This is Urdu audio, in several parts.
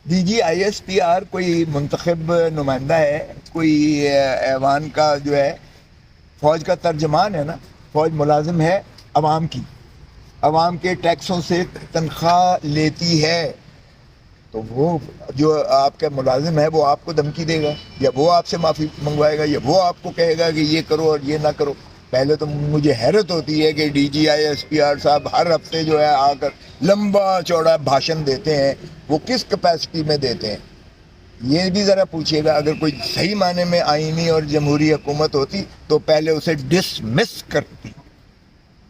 D G I S P R کوئی منتخب نمائندہ ہے، کوئی ایوان کا جو ہے فوج کا ترجمان ہے نا. فوج ملازم ہے عوام کی، عوام کے ٹیکسوں سے تنخواہ لیتی ہے. تو وہ جو آپ کا ملازم ہے وہ آپ کو دھمکی دے گا، یا وہ آپ سے معافی منگوائے گا، یا وہ آپ کو کہے گا کہ یہ کرو اور یہ نہ کرو. پہلے تو مجھے حیرت ہوتی ہے کہ D G I S P R صاحب ہر ہفتے جو ہے آ کر لمبا چوڑا بھاشن دیتے ہیں. وہ کس کیپیسٹی میں دیتے ہیں یہ بھی ذرا پوچھیے گا. اگر کوئی صحیح معنی میں آئینی اور جمہوری حکومت ہوتی تو پہلے اسے ڈسمس کرتی،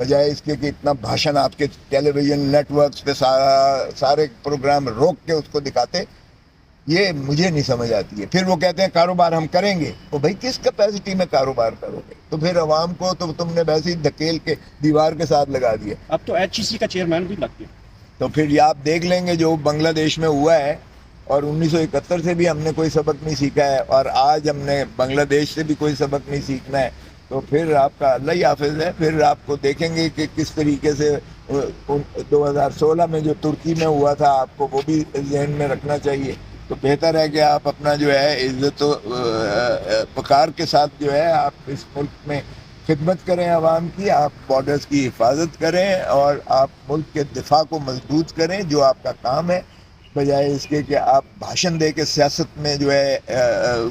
بجائے اس کے کہ اتنا بھاشن آپ کے ٹیلی ویژن نیٹ ورکس پہ سارے پروگرام روک کے اس کو دکھاتے. یہ مجھے نہیں سمجھ آتی ہے. پھر وہ کہتے ہیں کاروبار ہم کریں گے. تو بھائی کس کیپیسٹی میں کاروبار کرو گے؟ تو پھر عوام کو تو تم نے ویسے ہی دھکیل کے دیوار کے ساتھ لگا دیا. اب تو ایچ سی کا چیئرمین بھی لگ گیا. تو پھر یہ آپ دیکھ لیں گے جو بنگلہ دیش میں ہوا ہے، اور 1971 سے بھی ہم نے کوئی سبق نہیں سیکھا ہے، اور آج ہم نے بنگلہ دیش سے بھی کوئی سبق نہیں سیکھنا ہے. تو پھر آپ کا اللہ ہی حافظ ہے. پھر آپ کو دیکھیں گے کہ کس طریقے سے 2016 میں جو ترکی میں ہوا تھا، آپ کو وہ بھی ذہن میں رکھنا چاہیے. تو بہتر ہے کہ آپ اپنا جو ہے عزت و وقار کے ساتھ جو ہے آپ اس ملک میں خدمت کریں عوام کی. آپ بارڈرز کی حفاظت کریں اور آپ ملک کے دفاع کو مضبوط کریں، جو آپ کا کام ہے، بجائے اس کے کہ آپ بھاشن دے کے سیاست میں جو ہے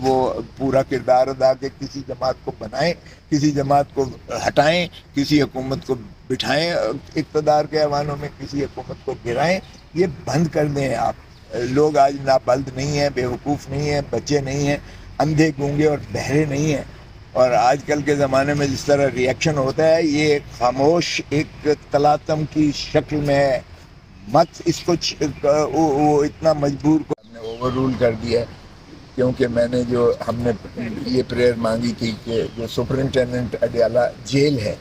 وہ پورا کردار ادا کے کسی جماعت کو بنائیں، کسی جماعت کو ہٹائیں، کسی حکومت کو بٹھائیں اقتدار کے ایوانوں میں، کسی حکومت کو گرائیں. یہ بند کر دیں آپ. لوگ آج نابلد نہیں ہیں، بیوقوف نہیں ہیں، بچے نہیں ہیں، اندھے گونگے اور بہرے نہیں ہیں. اور آج کل کے زمانے میں جس طرح ری ایکشن ہوتا ہے، یہ خاموش ایک تلاتم کی شکل میں ہے. مت اس کو وہ اتنا مجبور کو ہم نے اوور رول کر دیا ہے. کیونکہ میں نے ہم نے یہ پریئر مانگی تھی کہ جو سپرنٹینڈنٹ اڈیالہ جیل ہے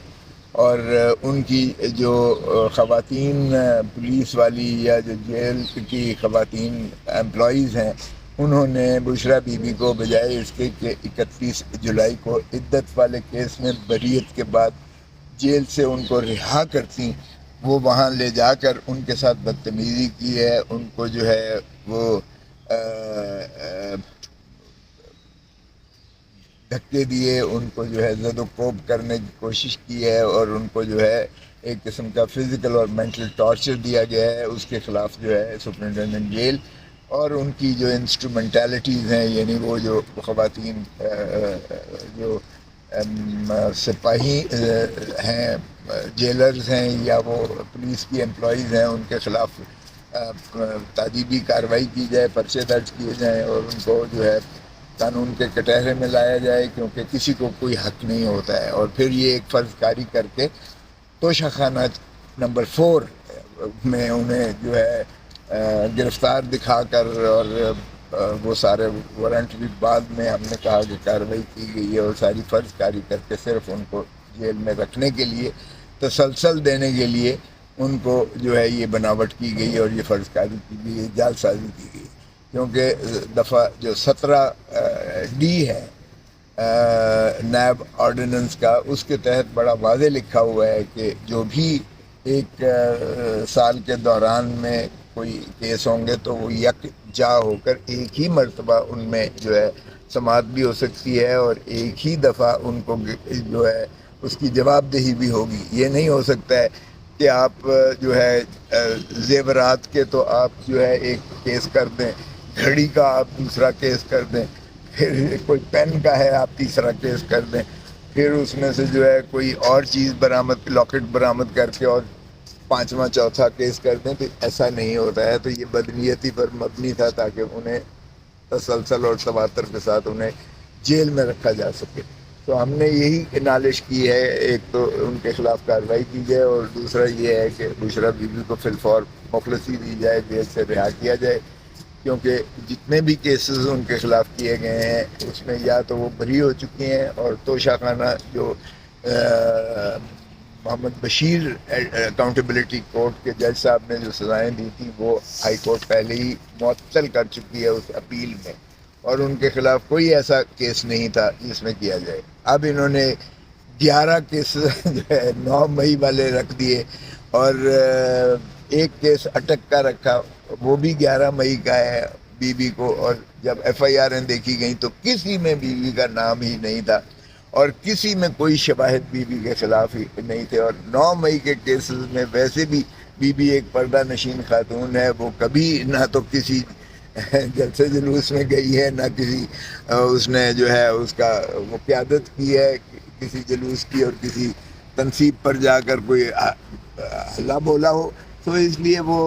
اور ان کی جو خواتین پولیس والی یا جو جیل کی خواتین امپلائیز ہیں، انہوں نے بشرا بی بی کو بجائے اس کے کہ 31 جولائی کو عدت والے کیس میں بریت کے بعد جیل سے ان کو رہا کرتی، وہ وہاں لے جا کر ان کے ساتھ بدتمیزی کی ہے. ان کو جو ہے وہ دھکے دیے، ان کو جو ہے زد و کوب کرنے کی کوشش کی ہے، اور ان کو جو ہے ایک قسم کا فزیکل اور مینٹل ٹارچر دیا گیا ہے. اس کے خلاف جو ہے سپرنٹینڈنٹ جیل اور ان کی جو انسٹرومنٹیلٹیز ہیں، یعنی وہ جو خواتین جو سپاہی ہیں، جیلرز ہیں، یا وہ پولیس کی امپلائیز ہیں، ان کے خلاف تادیبی کارروائی کی جائے، پرچے درج کیے جائیں اور ان کو جو ہے قانون کے کٹہرے میں لایا جائے، کیونکہ کسی کو کوئی حق نہیں ہوتا ہے. اور پھر یہ ایک فرض کاری کر کے توشہ خانہ نمبر 4 میں انہیں جو ہے گرفتار دکھا کر، اور وہ سارے وارنٹ بھی بعد میں ہم نے کہا کہ کارروائی کی گئی ہے، اور ساری فرض کاری کر کے صرف ان کو جیل میں رکھنے کے لیے، تسلسل دینے کے لیے ان کو جو ہے یہ بناوٹ کی گئی اور یہ فرض کاری کی گئی ہے، جعل سازی کی گئی. کیونکہ دفعہ جو 17D ہے نیب آرڈیننس کا، اس کے تحت بڑا واضح لکھا ہوا ہے کہ جو بھی ایک سال کے دوران میں کوئی کیس ہوں گے تو وہ یکجا ہو کر ایک ہی مرتبہ ان میں جو ہے سماعت بھی ہو سکتی ہے، اور ایک ہی دفعہ ان کو جو ہے اس کی جواب دہی بھی ہوگی. یہ نہیں ہو سکتا ہے کہ آپ جو ہے زیورات کے تو آپ جو ہے ایک کیس کر دیں، گھڑی کا آپ دوسرا کیس کر دیں، پھر کوئی پین کا ہے آپ تیسرا کیس کر دیں، پھر اس میں سے جو ہے کوئی اور چیز برآمد، لاکٹ برآمد کر کے اور پانچواں چوتھا کیس کر دیں. تو ایسا نہیں ہوتا ہے. تو یہ بدنیتی پر مبنی تھا تاکہ انہیں تسلسل اور تواتر کے ساتھ انہیں جیل میں رکھا جا سکے. تو ہم نے یہی نالش کی ہے، ایک تو ان کے خلاف کارروائی کی جائے، اور دوسرا یہ ہے کہ بشرا بی بی کو فی الفور مخلصی دی جائے، جیل سے رہا کیا جائے. کیونکہ جتنے بھی کیسز ان کے خلاف کیے گئے ہیں اس میں یا تو وہ بری ہو چکی ہیں، اور توشہ خانہ جو محمد بشیر اکاؤنٹیبلٹی کورٹ کے جج صاحب نے جو سزائیں دی تھی وہ ہائی کورٹ پہلے ہی معطل کر چکی ہے اس اپیل میں، اور ان کے خلاف کوئی ایسا کیس نہیں تھا جس میں کیا جائے. اب انہوں نے 11 کیس جو ہے 9 مئی والے رکھ دیے، اور ایک کیس اٹک کا رکھا، وہ بھی 11 مئی کا ہے. بیوی کو، اور جب FIR دیکھی گئیں تو کسی میں بیوی کا نام ہی نہیں تھا، اور کسی میں کوئی شواہد بیوی کے خلاف ہی نہیں تھے. اور 9 مئی کے کیسز میں ویسے بھی بیوی ایک پردہ نشین خاتون ہے، وہ کبھی نہ تو کسی جلسے جلوس میں گئی ہے، نہ کسی اس نے جو ہے اس کا وہ قیادت کی ہے کسی جلوس کی، اور کسی تنصیب پر جا کر کوئی اللہ بولا ہو. تو اس لیے وہ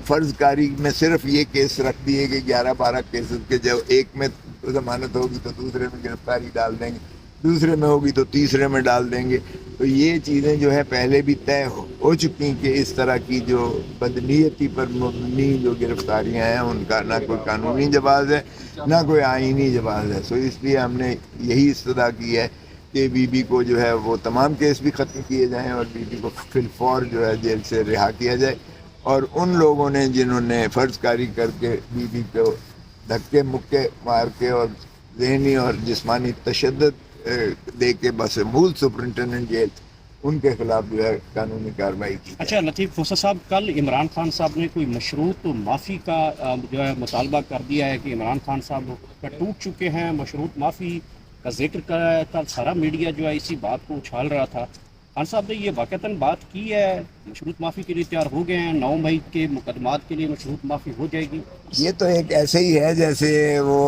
فرض کاری میں صرف یہ کیس رکھ دیے کہ 11-12 کیسز کے، جب ایک میں ضمانت ہوگی تو دوسرے میں گرفتاری ڈال دیں گے، دوسرے میں ہوگی تو تیسرے میں ڈال دیں گے. تو یہ چیزیں جو ہے پہلے بھی طے ہو چکی کہ اس طرح کی جو بدنیتی پر مبنی جو گرفتاریاں ہیں ان کا نہ کوئی قانونی جواز ہے نہ کوئی آئینی جواز ہے. سو اس لیے ہم نے یہی استدعا کی ہے کہ بی بی کو جو ہے وہ تمام کیس بھی ختم کیے جائیں، اور بی بی کو فی الفور جو ہے جیل سے رہا کیا جائے. اور ان لوگوں نے جنہوں نے فرض کاری کر کے بی بی کو دھکے مکے مار کے اور ذہنی اور جسمانی تشدد دے کے بس مول سپرنٹینڈنٹ جیل، ان کے خلاف جو ہے قانونی کارروائی کی. اچھا لطیف فوسا صاحب، کل عمران خان صاحب نے کوئی مشروط معافی کا جو ہے مطالبہ کر دیا ہے کہ عمران خان صاحب ٹوٹ چکے ہیں، مشروط معافی کا ذکر کر کل سارا میڈیا جو ہے اسی بات کو اچھال رہا تھا. خان صاحب نے یہ واقعتاً بات کی ہے، مشروط معافی کے لیے تیار ہو گئے ہیں، 9 مئی کے مقدمات کے لیے مشروط معافی ہو جائے گی؟ یہ تو ایک ایسے ہی ہے جیسے وہ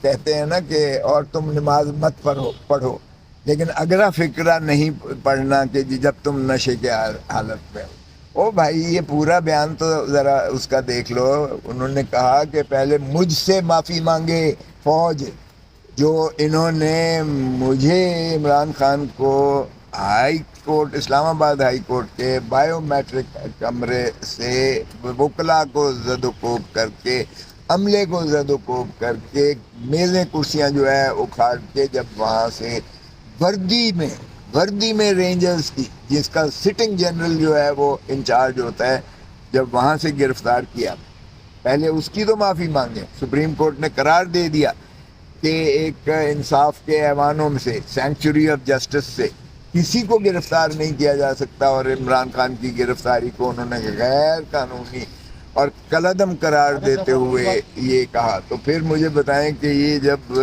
کہتے ہیں نا کہ اور تم نماز مت پڑھو لیکن اگلا فکرہ نہیں پڑھنا کہ جب تم نشے کے حالت میں ہو. او بھائی یہ پورا بیان تو ذرا اس کا دیکھ لو. انہوں نے کہا کہ پہلے مجھ سے معافی مانگے فوج، جو انہوں نے مجھے عمران خان کو ہائی کورٹ، اسلام آباد ہائی کورٹ کے بایو میٹرک کمرے سے وکلا کو زد و کوب کر کے، عملے کو زد و کوب کر کے، میزیں کرسیاں جو ہے اکھاڑ کے، جب وہاں سے وردی میں رینجرز کی، جس کا سٹنگ جنرل جو ہے وہ انچارج ہوتا ہے، جب وہاں سے گرفتار کیا، پہلے اس کی تو معافی مانگے. سپریم کورٹ نے قرار دے دیا کہ ایک انصاف کے ایوانوں میں سے، سینکچوری آف جسٹس سے کسی کو گرفتار نہیں کیا جا سکتا، اور عمران خان کی گرفتاری کو انہوں نے غیر قانونی اور کالعدم قرار دیتے ہوئے یہ کہا. تو پھر مجھے بتائیں کہ یہ جب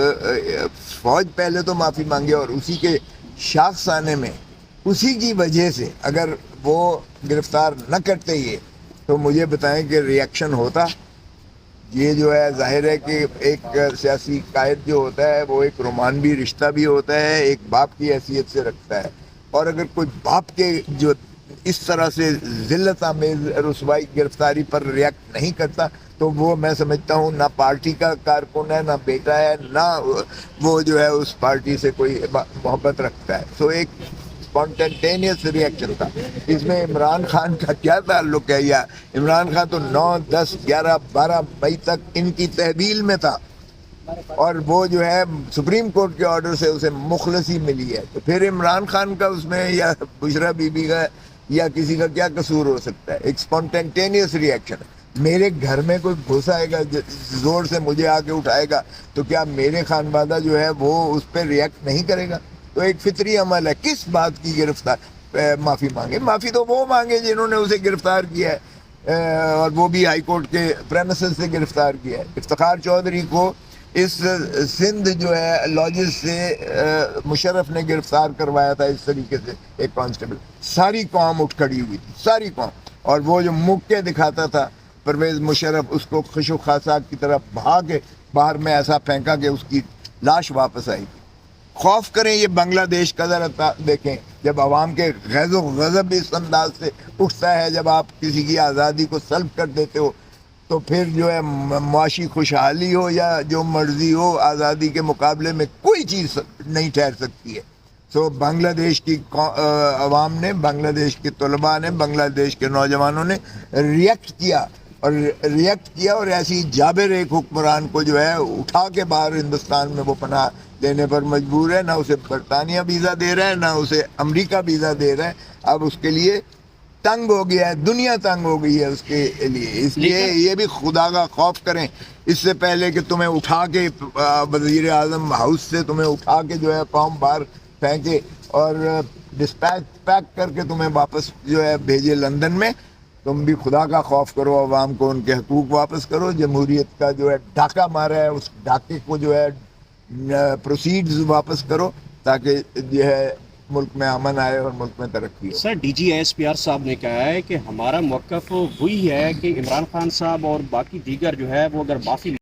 فوج پہلے تو معافی مانگے اور اسی کے شاخسانے میں اسی کی وجہ سے اگر وہ گرفتار نہ کرتے یہ، تو مجھے بتائیں کہ ریئیکشن ہوتا. یہ جو ہے ظاہر ہے کہ ایک سیاسی قائد جو ہوتا ہے وہ ایک رومانوی رشتہ بھی ہوتا ہے، ایک باپ کی حیثیت سے رکھتا ہے، اور اگر کوئی باپ کے جو اس طرح سے ذلت آمیز رسوائی گرفتاری پر ریئیکٹ نہیں کرتا تو وہ میں سمجھتا ہوں نہ پارٹی کا کارکن ہے، نہ بیٹا ہے، نہ وہ جو ہے اس پارٹی سے کوئی محبت رکھتا ہے. تو ایک اسپونٹینیس ریئیکشن تھا. اس میں عمران خان کا کیا تعلق ہے؟ یا عمران خان تو 9، 10، 11، 12 مئی تک ان کی تحویل میں تھا، اور وہ جو ہے سپریم کورٹ کے آرڈر سے اسے مخلصی ملی ہے. تو پھر عمران خان کا اس میں یا بشرا بی بی کا یا کسی کا کیا قصور ہو سکتا ہے؟ ایک اسپونٹینیس ریئیکشن. میرے گھر میں کوئی گھس آئے گا، زور سے مجھے آ کے اٹھائے گا، تو کیا میرے خانوادہ جو ہے وہ اس پہ ریئیکٹ نہیں کرے گا؟ تو ایک فطری عمل ہے. کس بات کی معافی مانگے؟ معافی تو وہ مانگے جنہوں نے اسے گرفتار کیا ہے، اور وہ بھی ہائی کورٹ کے پریمیسز سے گرفتار کیا ہے. افتخار چودھری کو اس سندھ جو ہے لاجز سے مشرف نے گرفتار کروایا تھا اس طریقے سے، ایک کانسٹیبل. ساری قوم اٹھ کھڑی ہوئی تھی، ساری قوم. اور وہ جو مکے دکھاتا تھا پرویز مشرف، اس کو خشو خاصاک کی طرف بہا کے باہر میں ایسا پھینکا کہ اس کی لاش واپس آئی. خوف کریں یہ بنگلہ دیش کا ذرا دیکھیں، جب عوام کے غیظ و غضب اس انداز سے اٹھتا ہے، جب آپ کسی کی آزادی کو سلب کر دیتے ہو، تو پھر جو ہے معاشی خوشحالی ہو یا جو مرضی ہو، آزادی کے مقابلے میں کوئی چیز نہیں ٹھہر سکتی ہے. سو بنگلہ دیش کی عوام نے، بنگلہ دیش کے طلباء نے، بنگلہ دیش کے نوجوانوں نے ریئیکٹ کیا، اور ایسی جابر ایک حکمران کو جو ہے اٹھا کے باہر ہندوستان میں وہ پناہ دینے پر مجبور ہے. نہ اسے برطانیہ ویزا دے رہا ہے، نہ اسے امریکہ ویزا دے رہا ہے. اب اس کے لیے تنگ ہو گیا ہے، دنیا تنگ ہو گئی ہے اس کے لیے. اس لیے یہ بھی خدا کا خوف کریں. اس سے پہلے کہ تمہیں اٹھا کے وزیر اعظم ہاؤس سے تمہیں اٹھا کے جو ہے قوم باہر پھینکے اور ڈسپیچ پیک کر کے تمہیں واپس جو ہے بھیجے لندن میں، تم بھی خدا کا خوف کرو، عوام کو ان کے حقوق واپس کرو، جمہوریت کا جو ہے ڈاکہ مارا ہے اس ڈاکے کو جو ہے پروسیڈز واپس کرو، تاکہ جو ہے ملک میں امن آئے اور ملک میں ترقی ہو۔ Sir D G S P R صاحب نے کہا ہے کہ ہمارا موقف وہی ہے کہ عمران خان صاحب اور باقی دیگر جو ہے وہ اگر معافی